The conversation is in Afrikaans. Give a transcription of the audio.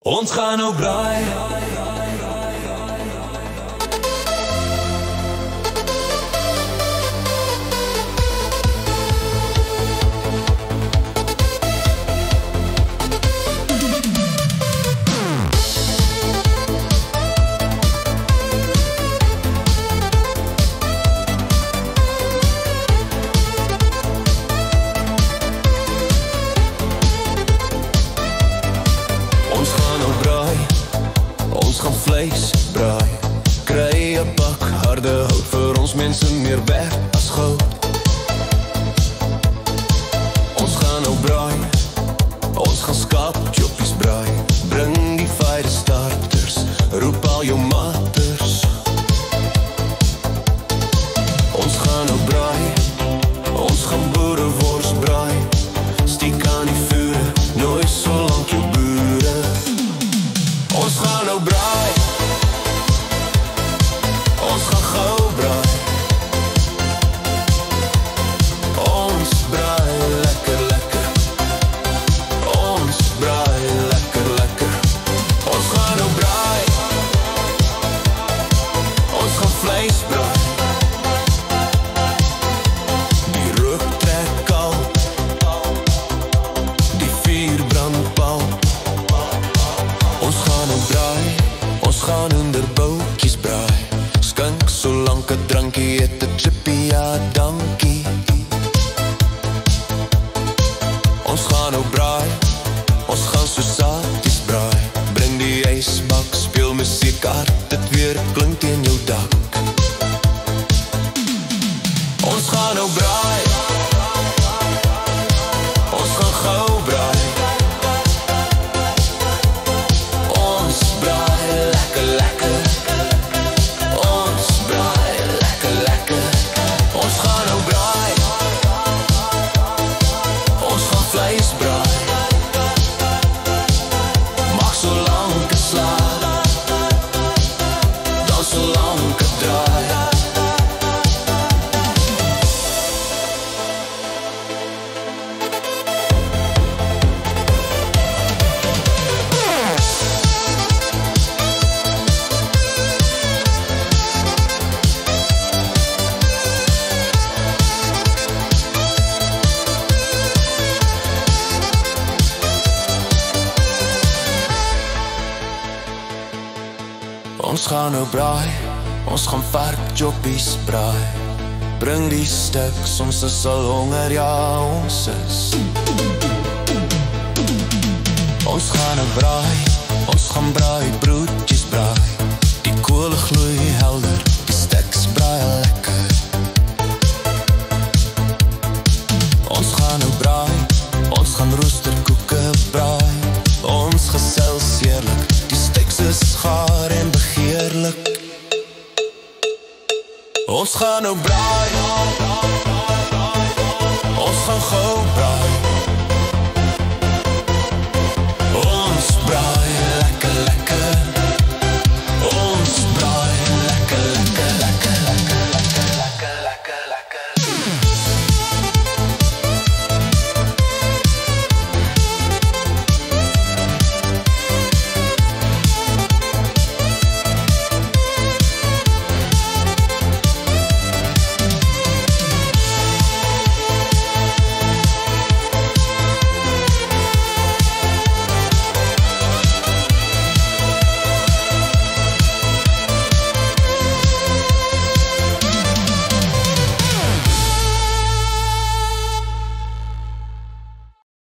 Ons gaan nou braai. Ons gaan vleis braai, kry 'n bak harde hout, vir ons mense meer werd as goud. Ons gaan nou braai, ons gaan skaapjoppies braai, bring die fire starters, roep al jou maters. Ons gaan nou braai, ons gaan boerewors braai, stiek aan die vure, nooit so lank jou boere. Ons gaan nou braai, ons gaan gou braai, ons braai lekker lekker, ons braai lekker lekker. Ons gaan nou braai, ons gaan vleis braai, die rook trek al, die vuur brand pal. Ons gaan nou braai, ons gaan onder bootjies braai, skink so lank 'n drankie, eet 'n chippy, ja dankie. Ons gaan nou braai, ons gaan so saaties braai, bring die ysbak, speel musiek hard, dit weer klink teen jou dak. Ons gaan nou braai, ons gaan gou braai, vleis braai, mag so lank het slaap, dan so lank het draai. Ons gaan nou braai, ons gaan varkjoppies braai, bring die stuks, ons is al honger, ja ons is. Ons gaan nou braai, ons gaan braai, broodjies braai, die kool gloei helder, die stuks braai lekker. Ons gaan nou braai, ons gaan roosterkoeke braai, ons gesels heerlik, die stuks is gaar en begeerlik. Ons gaan nou braai,